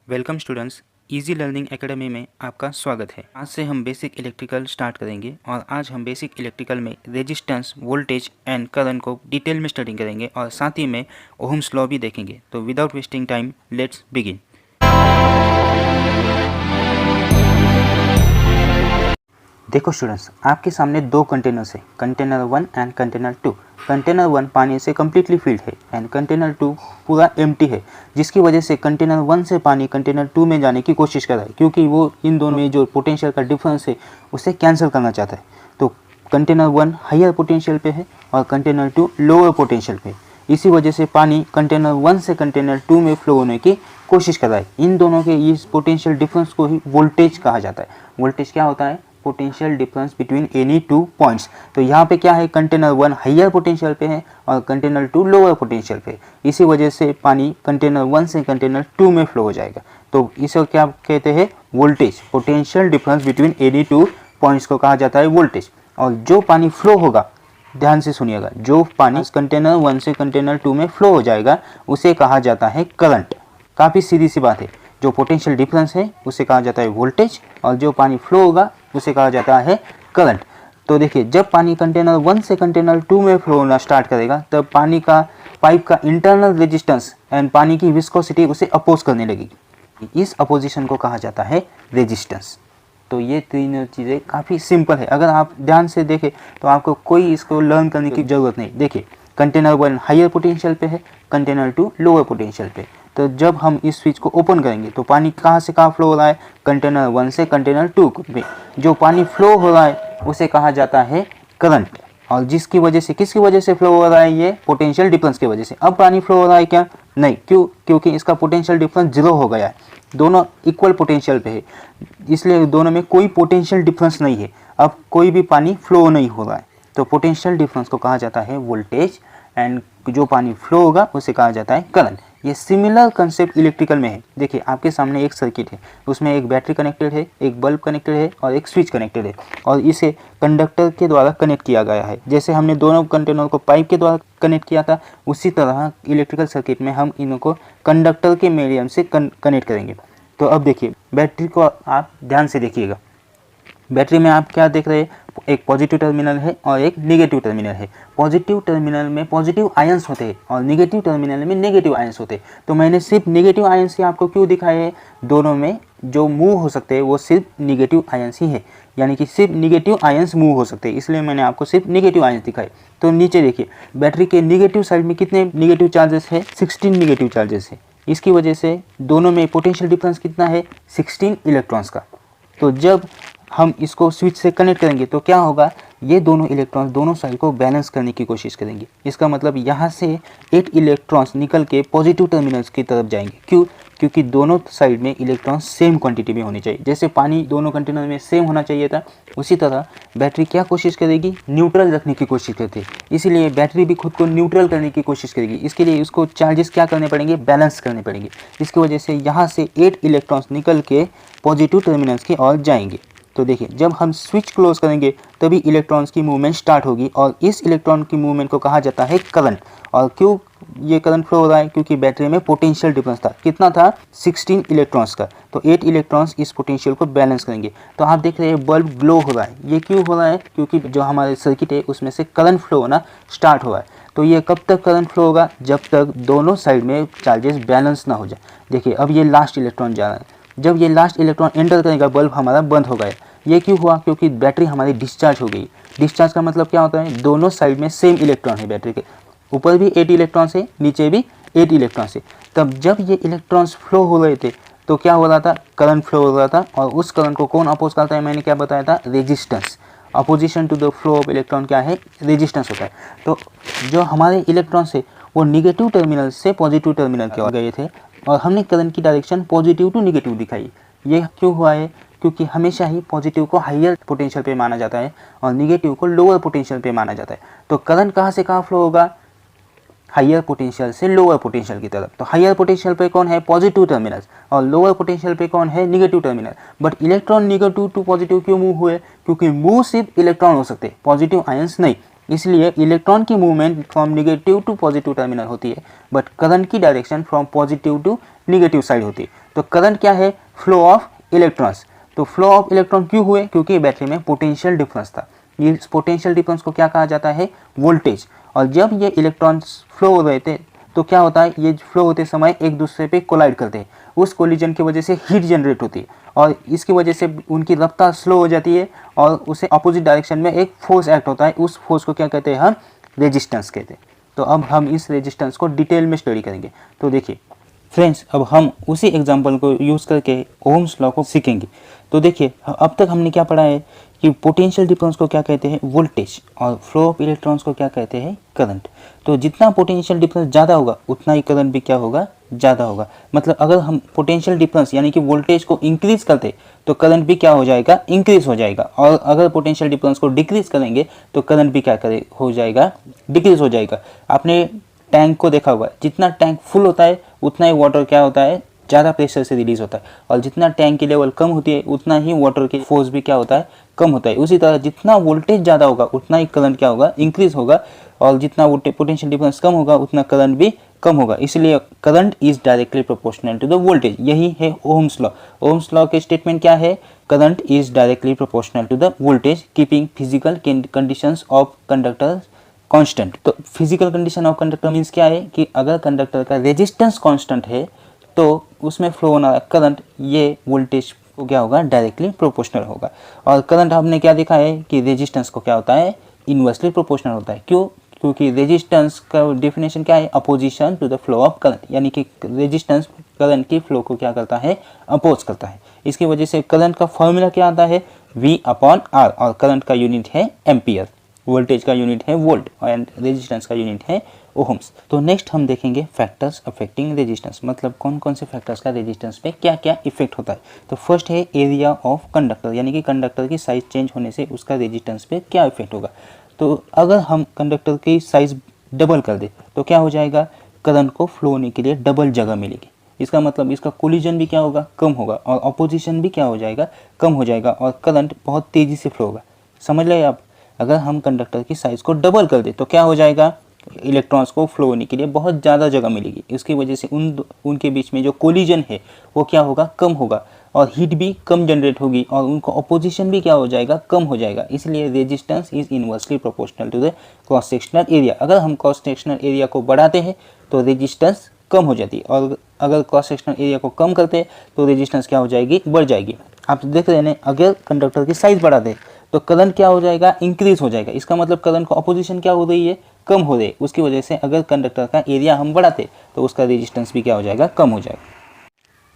Welcome students, easy learning academy में आपका स्वागत है। आज से हम बेसिक इलेक्ट्रिकल स्टार्ट करेंगे और आज हम बेसिक इलेक्ट्रिकल में रेजिस्टेंस, वोल्टेज एंड करंट को डिटेल में स्टडी करेंगे और साथ ही में ओहम्स लॉ भी देखेंगे। तो without wasting time let's begin. देखो स्टूडेंट्स, आपके सामने दो कंटेनर्स है, कंटेनर 1 एंड कंटेनर 2। कंटेनर 1 पानी से कम्प्लीटली फिल्ड है एंड कंटेनर 2 पूरा एम्प्टी है, जिसकी वजह से कंटेनर 1 से पानी कंटेनर 2 में जाने की कोशिश कर रहा है, क्योंकि वो इन दोनों में जो पोटेंशियल का डिफरेंस है उसे कैंसिल करना चाहता है। तो कंटेनर 1 हायर पोटेंशियल पे है और कंटेनर 2 लोअर पोटेंशियल पे। इसी वजह से पानी कंटेनर 1 से कंटेनर 2 में फ्लो होने की कोशिश कर रहा है। इन दोनों के इस पोटेंशियल डिफरेंस को ही वोल्टेज कहा जाता है। वोल्टेज क्या होता है? Potential difference between any two points. तो यहाँ पे क्या है, कंटेनर 1 हायर पोटेंशियल पे है और कंटेनर 2 लोअर पोटेंशियल पे। इसी वजह से पानी कंटेनर 1 से कंटेनर 2 में फ्लो हो जाएगा। तो इसे क्या कहते हैं? Voltage. Potential difference between any two points को कहा जाता है वोल्टेज। और जो पानी फ्लो होगा, ध्यान से सुनिएगा, जो पानी कंटेनर 1 से कंटेनर 2 में फ्लो हो जाएगा उसे कहा जाता है करंट। काफ़ी सीधी सी बात है। जो पोटेंशियल डिफरेंस है उसे कहा जाता है वोल्टेज और जो पानी फ्लो होगा उसे कहा जाता है करंट। तो देखिए, जब पानी कंटेनर 1 से कंटेनर 2 में फ्लो होना स्टार्ट करेगा तब पानी का पाइप का इंटरनल रेजिस्टेंस एंड पानी की विस्कोसिटी उसे अपोज करने लगेगी। इस अपोजिशन को कहा जाता है रेजिस्टेंस। तो ये तीनों चीज़ें काफ़ी सिंपल है। अगर आप ध्यान से देखें तो आपको कोई इसको लर्न करने की ज़रूरत नहीं। देखिए, कंटेनर 1 हायर पोटेंशियल पे है, कंटेनर 2 लोअर पोटेंशियल पे। तो जब हम इस स्विच को ओपन करेंगे तो पानी कहाँ से कहाँ फ्लो हो रहा है? कंटेनर 1 से कंटेनर 2 में। जो पानी फ्लो हो रहा है उसे कहा जाता है करंट। और जिसकी वजह से, किसकी वजह से फ्लो हो रहा है? ये पोटेंशियल डिफरेंस की वजह से। अब पानी फ्लो हो रहा है क्या? नहीं। क्यों? क्योंकि इसका पोटेंशियल डिफरेंस जीरो हो गया है। दोनों इक्वल पोटेंशियल पे है, इसलिए दोनों में कोई पोटेंशियल डिफरेंस नहीं है। अब कोई भी पानी फ्लो नहीं हो रहा है। तो पोटेंशियल डिफरेंस को कहा जाता है वोल्टेज एंड जो पानी फ्लो होगा उसे कहा जाता है करंट। ये सिमिलर कंसेप्ट इलेक्ट्रिकल में है। देखिए, आपके सामने एक सर्किट है, उसमें एक बैटरी कनेक्टेड है, एक बल्ब कनेक्टेड है और एक स्विच कनेक्टेड है और इसे कंडक्टर के द्वारा कनेक्ट किया गया है। जैसे हमने दोनों कंटेनर को पाइप के द्वारा कनेक्ट किया था, उसी तरह इलेक्ट्रिकल सर्किट में हम इन्हों को कंडक्टर के मीडियम से कनेक्ट करेंगे। तो अब देखिए, बैटरी को आप ध्यान से देखिएगा। बैटरी में आप क्या देख रहे हैं? एक पॉजिटिव टर्मिनल है और एक नेगेटिव टर्मिनल है। पॉजिटिव टर्मिनल में पॉजिटिव आयंस होते हैं और नेगेटिव टर्मिनल में नेगेटिव आयंस होते हैं। तो मैंने सिर्फ नेगेटिव आयंस ही आपको क्यों दिखाए हैं? दोनों में जो मूव हो सकते हैं वो सिर्फ नेगेटिव आयंस ही है, यानी कि सिर्फ नेगेटिव आयंस मूव हो सकते हैं, इसलिए मैंने आपको सिर्फ नेगेटिव आयंस दिखाए। तो नीचे देखिए, बैटरी के नेगेटिव साइड में कितने नेगेटिव चार्जेस है? 16 नेगेटिव चार्जेस है। इसकी वजह से दोनों में पोटेंशियल डिफरेंस कितना है? 16 इलेक्ट्रॉन्स का। तो जब हम इसको स्विच से कनेक्ट करेंगे तो क्या होगा? ये दोनों इलेक्ट्रॉन्स दोनों साइड को बैलेंस करने की कोशिश करेंगे। इसका मतलब यहाँ से 8 इलेक्ट्रॉन्स निकल के पॉजिटिव टर्मिनल्स की तरफ जाएंगे। क्यों? क्योंकि दोनों साइड में इलेक्ट्रॉन्स सेम क्वांटिटी में होनी चाहिए। जैसे पानी दोनों कंटेनर में सेम होना चाहिए था, उसी तरह बैटरी क्या कोशिश करेगी? न्यूट्रल रखने की कोशिश करती है। इसीलिए बैटरी भी खुद को न्यूट्रल करने की कोशिश करेगी। इसके लिए उसको चार्जेस क्या करने पड़ेंगे? बैलेंस करने पड़ेंगे। इसकी वजह से यहाँ से 8 इलेक्ट्रॉन्स निकल के पॉजिटिव टर्मिनल्स की ओर जाएंगे। तो देखिए, जब हम स्विच क्लोज करेंगे तभी इलेक्ट्रॉन्स की मूवमेंट स्टार्ट होगी और इस इलेक्ट्रॉन की मूवमेंट को कहा जाता है करंट। और क्यों ये करंट फ्लो हो रहा है? क्योंकि बैटरी में पोटेंशियल डिफरेंस था। कितना था? 16 इलेक्ट्रॉन्स का। तो 8 इलेक्ट्रॉन्स इस पोटेंशियल को बैलेंस करेंगे। तो आप देख रहे हैं बल्ब ग्लो हो रहा है। ये क्यों हो रहा है? क्योंकि जो हमारे सर्किट है उसमें से करंट फ्लो होना स्टार्ट हो रहा है। तो ये कब तक करंट फ्लो होगा? जब तक दोनों साइड में चार्जेस बैलेंस ना हो जाए। देखिए, अब ये लास्ट इलेक्ट्रॉन जा रहा है। जब ये लास्ट इलेक्ट्रॉन एंटर करेगा, बल्ब हमारा बंद हो गया। ये क्यों हुआ? क्योंकि बैटरी हमारी डिस्चार्ज हो गई। डिस्चार्ज का मतलब क्या होता है? दोनों साइड में सेम इलेक्ट्रॉन है। बैटरी के ऊपर भी 8 इलेक्ट्रॉन्स है, नीचे भी 8 इलेक्ट्रॉन्स है। तब जब ये इलेक्ट्रॉन्स फ्लो हो रहे थे तो क्या हो रहा था? करंट फ्लो हो रहा था। और उस करंट को कौन अपोज करता है? मैंने क्या बताया था? Resistance. Opposition to the flow of electron क्या है? रेजिस्टेंस होता है। तो जो हमारे इलेक्ट्रॉन्स है वो निगेटिव टर्मिनल से पॉजिटिव टर्मिनल के गए थे और हमने करंट की डायरेक्शन पॉजिटिव टू निगेटिव दिखाई। ये क्यों हुआ है? क्योंकि हमेशा ही पॉजिटिव को हायर पोटेंशियल पे माना जाता है और निगेटिव को लोअर पोटेंशियल पे माना जाता है। तो करंट कहाँ से कहाँ फ्लो होगा? हायर पोटेंशियल से लोअर पोटेंशियल की तरफ। तो हायर पोटेंशियल पे कौन है? Positive terminal. और लोअर पोटेंशियल पे कौन है? Negative terminal. But electron negative to positive क्यों मूव हुए? क्योंकि मूव सिर्फ इलेक्ट्रॉन हो सकते हैं, पॉजिटिव आयंस नहीं। इसलिए इलेक्ट्रॉन की movement from negative to positive terminal होती है, बट करंट की direction from positive to negative side होती है। तो करंट क्या है, फ्लो ऑफ इलेक्ट्रॉन्स। तो फ्लो ऑफ इलेक्ट्रॉन क्यों हुए, क्योंकि बैटरी में पोटेंशियल डिफरेंस था। ये पोटेंशियल डिफरेंस को क्या कहा जाता है, वोल्टेज। और जब ये इलेक्ट्रॉन्स फ्लो हो रहे थे तो क्या होता है, ये फ्लो होते समय एक दूसरे पे कोलाइड करते हैं, उस कोलिजन की वजह से हीट जनरेट होती है और इसकी वजह से उनकी रफ्तार स्लो हो जाती है और उसे अपोजिट डायरेक्शन में एक फोर्स एक्ट होता है। उस फोर्स को क्या कहते हैं, हम रेजिस्टेंस कहते हैं। तो अब हम इस रेजिस्टेंस को डिटेल में स्टडी करेंगे। तो देखिए फ्रेंड्स, अब हम उसी एग्जांपल को यूज़ करके ओम्स लॉ को सीखेंगे। तो देखिए अब तक हमने क्या पढ़ा है कि पोटेंशियल डिफरेंस को क्या कहते हैं, वोल्टेज, और फ्लो ऑफ इलेक्ट्रॉन्स को क्या कहते हैं, करंट। तो जितना पोटेंशियल डिफरेंस ज़्यादा होगा उतना ही करंट भी क्या होगा, ज़्यादा होगा। मतलब अगर हम पोटेंशियल डिफरेंस यानी कि वोल्टेज को इंक्रीज करते तो करंट भी क्या हो जाएगा, इंक्रीज हो जाएगा। और अगर पोटेंशियल डिफरेंस को डिक्रीज करेंगे तो करंट भी क्या करे, हो जाएगा, डिक्रीज हो जाएगा। आपने टैंक को देखा होगा, जितना टैंक फुल होता है उतना ही वाटर क्या होता है, ज़्यादा प्रेशर से रिलीज होता है, और जितना टैंक की लेवल कम होती है उतना ही वाटर की फोर्स भी क्या होता है, कम होता है। उसी तरह जितना वोल्टेज ज़्यादा होगा उतना ही करंट क्या होगा, इंक्रीज होगा, और जितना पोटेंशियल डिफरेंस कम होगा उतना करंट भी कम होगा। इसलिए current is directly proportional to the voltage. यही है ओम्स लॉ। ओम्स लॉ के स्टेटमेंट क्या है, current is directly proportional to the voltage keeping physical conditions of conductor constant. तो physical condition of conductor means क्या है कि अगर कंडक्टर का रेजिस्टेंस कांस्टेंट है तो उसमें फ्लो होना करंट ये वोल्टेज को क्या होगा, डायरेक्टली प्रोपोर्शनल होगा। और करंट हमने क्या देखा है कि रेजिस्टेंस को क्या होता है, इनवर्सली प्रोपोर्शनल होता है। क्यों, क्योंकि रेजिस्टेंस का डेफिनेशन क्या है, opposition to the flow of current, यानी कि रेजिस्टेंस करंट की फ्लो को क्या करता है, अपोज करता है। इसकी वजह से करंट का फॉर्मूला क्या आता है, V/R, और करंट का यूनिट है एम्पियर, वोल्टेज का यूनिट है वोल्ट, एंड रेजिस्टेंस का यूनिट है ओहम्स। तो नेक्स्ट हम देखेंगे फैक्टर्स अफेक्टिंग रेजिस्टेंस, मतलब कौन कौन से फैक्टर्स का रेजिस्टेंस पे क्या क्या इफेक्ट होता है। तो फर्स्ट है एरिया ऑफ कंडक्टर, यानी कि कंडक्टर की साइज चेंज होने से उसका रेजिस्टेंस पे क्या इफेक्ट होगा। तो अगर हम कंडक्टर की साइज डबल कर दे तो क्या हो जाएगा, करंट को फ्लो होने के लिए डबल जगह मिलेगी। इसका मतलब इसका कोलिजन भी क्या होगा, कम होगा, और अपोजिशन भी क्या हो जाएगा, कम हो जाएगा, और करंट बहुत तेज़ी से फ्लो होगा। समझ रहे आप, अगर हम कंडक्टर की साइज़ को डबल कर दे तो क्या हो जाएगा, इलेक्ट्रॉन्स को फ्लो होने के लिए बहुत ज़्यादा जगह मिलेगी। इसकी वजह से उनके बीच में जो कोलिजन है वो क्या होगा, कम होगा, और हीट भी कम जनरेट होगी, और उनको अपोजिशन भी क्या हो जाएगा, कम हो जाएगा। इसलिए resistance is inversely proportional to the cross sectional area. अगर हम क्रॉस सेक्शनल एरिया को बढ़ाते हैं तो रेजिस्टेंस कम हो जाती है, और अगर क्रॉस सेक्शनल एरिया को कम करते हैं तो रेजिस्टेंस क्या हो जाएगी, बढ़ जाएगी। आप देख रहे हैं, अगर कंडक्टर की साइज बढ़ा दे तो करंट क्या हो जाएगा, इंक्रीज हो जाएगा। इसका मतलब करंट को अपोजिशन क्या हो रही है, कम हो रही है। उसकी वजह से अगर कंडक्टर का एरिया हम बढ़ाते तो उसका रेजिस्टेंस भी क्या हो जाएगा, कम हो जाएगा।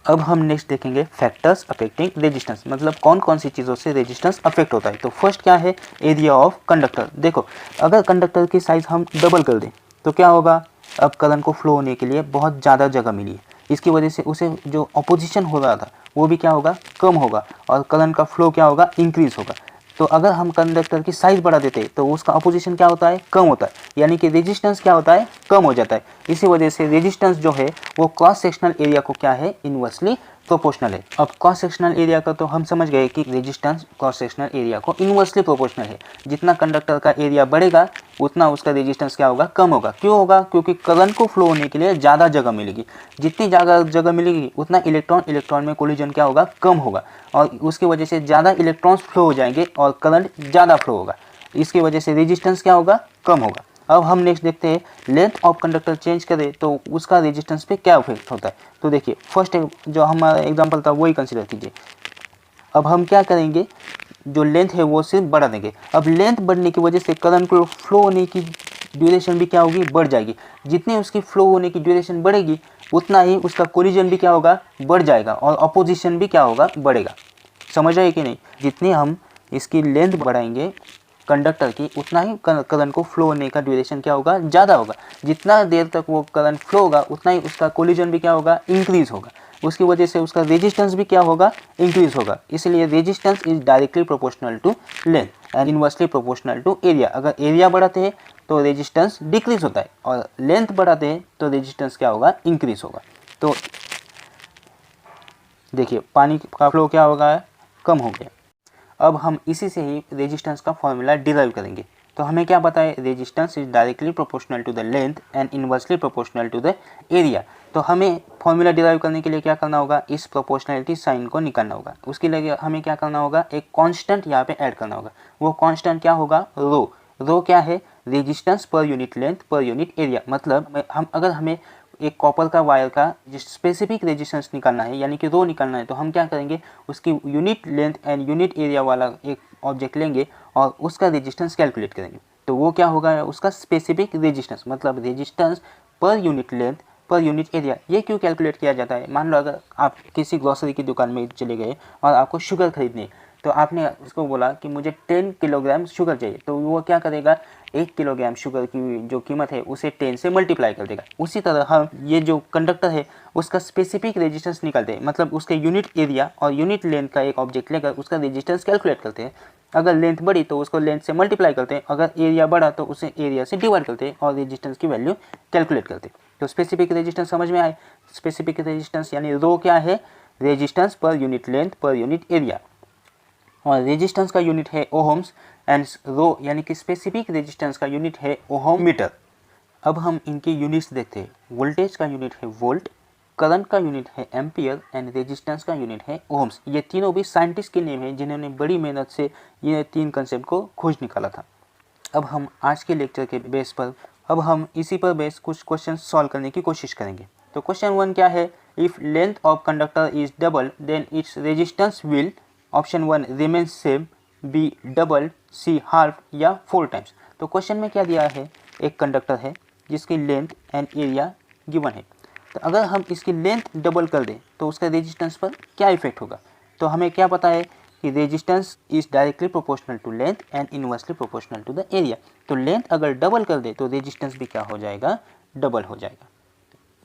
अब हम नेक्स्ट देखेंगे फैक्टर्स अफेक्टिंग रेजिस्टेंस, मतलब कौन कौन सी चीज़ों से रेजिस्टेंस अफेक्ट होता है। तो फर्स्ट क्या है, एरिया ऑफ कंडक्टर। देखो अगर कंडक्टर की साइज हम डबल कर दें तो क्या होगा, अब करंट को फ्लो होने के लिए बहुत ज़्यादा जगह मिली है। इसकी वजह से उसे जो अपोजिशन हो रहा था वो भी क्या होगा, कम होगा, और करंट का फ्लो क्या होगा, इंक्रीज होगा। तो अगर हम कंडक्टर की साइज बढ़ा देते तो उसका अपोजिशन क्या होता है, कम होता है, यानी कि रेजिस्टेंस क्या होता है, कम हो जाता है। इसी वजह से रेजिस्टेंस जो है वो क्रॉस सेक्शनल एरिया को क्या है, इनवर्सली प्रोपोर्शनल है। अब क्रॉस सेक्शनल एरिया का तो हम समझ गए कि रेजिस्टेंस क्रॉस सेक्शनल एरिया को इनवर्सली प्रोपोर्शनल है। जितना कंडक्टर का एरिया बढ़ेगा उतना उसका रेजिस्टेंस क्या होगा, कम होगा। क्यों होगा, क्योंकि करंट को फ्लो होने के लिए ज़्यादा जगह मिलेगी। जितनी ज़्यादा जगह मिलेगी उतना इलेक्ट्रॉन में कोलिजन क्या होगा, कम होगा, और उसकी वजह से ज़्यादा इलेक्ट्रॉन्स फ्लो हो जाएंगे और करंट ज़्यादा फ्लो होगा। इसकी वजह से रेजिस्टेंस क्या होगा, कम होगा। अब हम नेक्स्ट देखते हैं, लेंथ ऑफ कंडक्टर चेंज करें तो उसका रेजिस्टेंस पे क्या इफेक्ट होता है। तो देखिए फर्स्ट जो हमारा एग्जांपल था वही कंसीडर कीजिए। अब हम क्या करेंगे, जो लेंथ है वो सिर्फ बढ़ा देंगे। अब लेंथ बढ़ने की वजह से करंट को फ्लो होने की ड्यूरेशन भी क्या होगी, बढ़ जाएगी। जितनी उसकी फ्लो होने की ड्यूरेशन बढ़ेगी उतना ही उसका कोलिजन भी क्या होगा, बढ़ जाएगा, और अपोजिशन भी क्या होगा, बढ़ेगा। समझ रहे कि नहीं, जितनी हम इसकी लेंथ बढ़ाएंगे कंडक्टर की उतना ही करंट को फ्लो होने का ड्यूरेशन क्या होगा, ज़्यादा होगा। जितना देर तक वो करंट फ्लो होगा उतना ही उसका कोलिजन भी क्या होगा, इंक्रीज होगा। उसकी वजह से उसका रेजिस्टेंस भी क्या होगा, इंक्रीज होगा। इसलिए resistance is directly proportional to length and inversely proportional to area. अगर एरिया बढ़ाते हैं तो रेजिस्टेंस डिक्रीज होता है, और लेंथ बढ़ाते हैं तो रेजिस्टेंस क्या होगा, इंक्रीज होगा। तो देखिए पानी का फ्लो क्या होगा, कम हो गया। अब हम इसी से ही रेजिस्टेंस का फॉर्मूला डिराइव करेंगे। तो हमें क्या पता है, resistance is directly proportional to the length and inversely proportional to the area. तो हमें फॉर्मूला डिराइव करने के लिए क्या करना होगा, इस प्रोपोर्शनलिटी साइन को निकालना होगा। उसके लिए हमें क्या करना होगा, एक कांस्टेंट यहाँ पे ऐड करना होगा। वो कांस्टेंट क्या होगा, रो। रो क्या है, resistance per unit length per unit area. मतलब अगर हमें एक कॉपर का वायर का स्पेसिफिक रेजिस्टेंस निकालना है, यानी कि रो निकालना है, तो हम क्या करेंगे, उसकी unit length and unit area वाला एक ऑब्जेक्ट लेंगे और उसका रेजिस्टेंस कैलकुलेट करेंगे। तो वो क्या होगा, उसका स्पेसिफिक रेजिस्टेंस, मतलब resistance per unit length per unit area. ये क्यों कैलकुलेट किया जाता है, मान लो अगर आप किसी ग्रोसरी की दुकान में चले गए और आपको शुगर खरीदनी है, तो आपने उसको बोला कि मुझे 10 किलोग्राम शुगर चाहिए, तो वो क्या करेगा, 1 किलोग्राम शुगर की जो कीमत है उसे 10 से मल्टीप्लाई कर देगा। उसी तरह हम ये जो कंडक्टर है उसका स्पेसिफिक रेजिस्टेंस निकालते हैं, मतलब उसके यूनिट एरिया और यूनिट लेंथ का एक ऑब्जेक्ट लेकर उसका रेजिस्टेंस कैलकुलेट करते हैं। अगर लेंथ बढ़ी तो उसको लेंथ से मल्टीप्लाई करते हैं, अगर एरिया बढ़ा तो उसे एरिया से डिवाइड करते हैं और रेजिस्टेंस की वैल्यू कैलकुलेट करते हैं। तो स्पेसिफिक रेजिस्टेंस समझ में आए। स्पेसिफिक रेजिस्टेंस यानी रो क्या है, resistance per unit length per unit area, और रेजिस्टेंस का यूनिट है ओहम्स एंड रो यानी कि स्पेसिफिक रेजिस्टेंस का यूनिट है ओहम मीटर। अब हम इनके यूनिट्स देखते हैं। वोल्टेज का यूनिट है वोल्ट, करंट का यूनिट है एम्पियर एंड रेजिस्टेंस का यूनिट है ओहम्स। ये तीनों भी साइंटिस्ट के नेम हैं जिन्होंने बड़ी मेहनत से ये तीन कंसेप्ट को खोज निकाला था। अब हम आज के लेक्चर के बेस पर इसी पर बेस कुछ क्वेश्चन सॉल्व करने की कोशिश करेंगे। तो क्वेश्चन 1 क्या है, if length of conductor is double then its resistance will, option 1 remains same, B double, C half या 4 टाइम्स। तो क्वेश्चन में क्या दिया है, एक कंडक्टर है जिसकी लेंथ एंड एरिया गिवन है। तो अगर हम इसकी लेंथ डबल कर दें तो उसका रेजिस्टेंस पर क्या इफेक्ट होगा। तो हमें क्या पता है कि resistance is directly proportional to length and inversely proportional to the area. तो लेंथ अगर डबल कर दे तो रेजिस्टेंस भी क्या हो जाएगा, डबल हो जाएगा।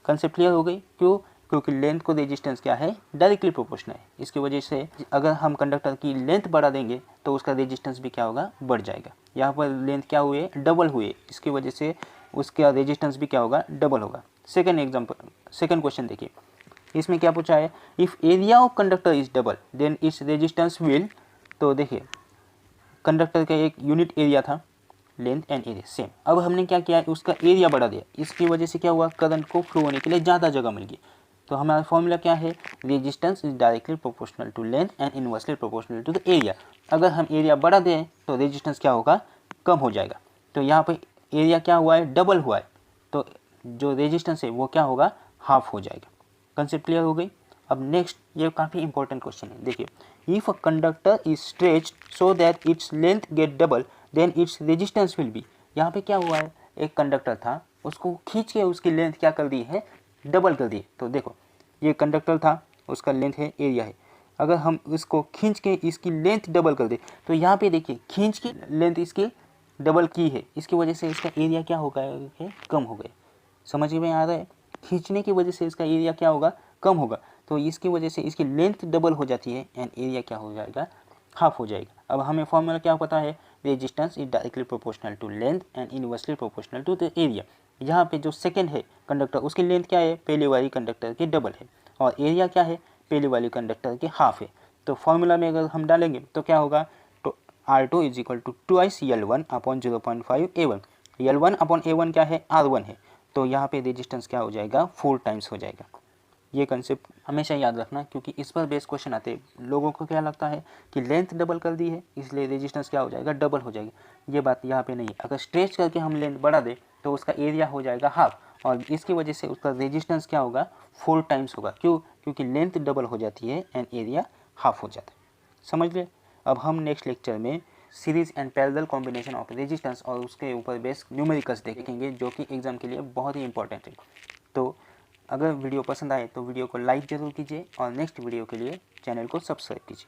कंसेप्ट क्लियर हो गई। क्यों, क्योंकि लेंथ को रेजिस्टेंस क्या है, डायरेक्टली प्रोपोर्शनल है। इसकी वजह से अगर हम कंडक्टर की लेंथ बढ़ा देंगे तो उसका रेजिस्टेंस भी क्या होगा, बढ़ जाएगा। यहाँ पर लेंथ क्या हुए, डबल हुए, इसकी वजह से उसका रेजिस्टेंस भी क्या होगा, डबल होगा। सेकंड एग्जांपल, सेकंड क्वेश्चन देखिए, इसमें क्या पूछा है, if area of conductor is double then its resistance will. तो देखिए कंडक्टर का एक यूनिट एरिया था, लेंथ एंड एरिया सेम। अब हमने क्या किया, उसका एरिया बढ़ा दिया, इसकी वजह से क्या हुआ, करंट को फ्लो होने के लिए ज़्यादा जगह मिल गई। तो हमारा फॉर्मूला क्या है, resistance is directly proportional to length and inversely proportional to the area. अगर हम एरिया बढ़ा दें तो रेजिस्टेंस क्या होगा, कम हो जाएगा। तो यहाँ पर एरिया क्या हुआ है, डबल हुआ है, तो जो रेजिस्टेंस है वो क्या होगा, हाफ हो जाएगा। कंसेप्ट क्लियर हो गई। अब नेक्स्ट, ये काफ़ी इंपॉर्टेंट क्वेश्चन है, देखिए, if a conductor is stretched so that its length get double then its resistance will be. यहाँ पे क्या हुआ है, एक कंडक्टर था, उसको खींच के उसकी लेंथ क्या कर दी है, डबल कर दी। तो देखो ये कंडक्टर था, उसका लेंथ है, एरिया है, अगर हम इसको खींच के इसकी लेंथ डबल कर दे तो यहाँ पे देखिए खींच के लेंथ इसकी डबल की है, इसकी वजह से इसका एरिया क्या होगा, कम हो गया। समझ में आ रहा है, खींचने की वजह से इसका एरिया क्या होगा, कम होगा। तो इसकी वजह से इसकी लेंथ डबल हो जाती है एंड एरिया क्या हो जाएगा, हाफ हो जाएगा। अब हमें फॉर्मूला क्या पता है, resistance is directly proportional to length and inversely proportional to the area. यहाँ पे जो सेकंड है कंडक्टर, उसकी लेंथ क्या है, पहले वाली कंडक्टर की डबल है, और एरिया क्या है, पहले वाली कंडक्टर के हाफ है। तो फॉर्मूला में अगर हम डालेंगे तो क्या होगा, तो R2 is equal to twice L1 upon 0.5 A1। L1 upon A1 क्या है, R1 है, तो यहाँ पे रेजिस्टेंस क्या हो जाएगा, 4 टाइम्स हो जाएगा। ये कंसेप्ट हमेशा याद रखना, क्योंकि इस पर बेस क्वेश्चन आते हैं। लोगों को क्या लगता है कि लेंथ डबल कर दी है इसलिए रेजिस्टेंस क्या हो जाएगा, डबल हो जाएगा। ये बात यहाँ पे नहीं है। अगर स्ट्रेच करके हम लेंथ बढ़ा दें तो उसका एरिया हो जाएगा हाफ, और इसकी वजह से उसका रेजिस्टेंस क्या होगा, 4 टाइम्स होगा। क्यों, क्योंकि लेंथ डबल हो जाती है एंड एरिया हाफ हो जाता है। समझ ले। अब हम नेक्स्ट लेक्चर में series and parallel combination of resistance और उसके ऊपर बेस न्यूमेरिकल्स देखेंगे, जो कि एग्जाम के लिए बहुत ही इंपॉर्टेंट है। तो अगर वीडियो पसंद आए तो वीडियो को लाइक ज़रूर कीजिए और नेक्स्ट वीडियो के लिए चैनल को सब्सक्राइब कीजिए।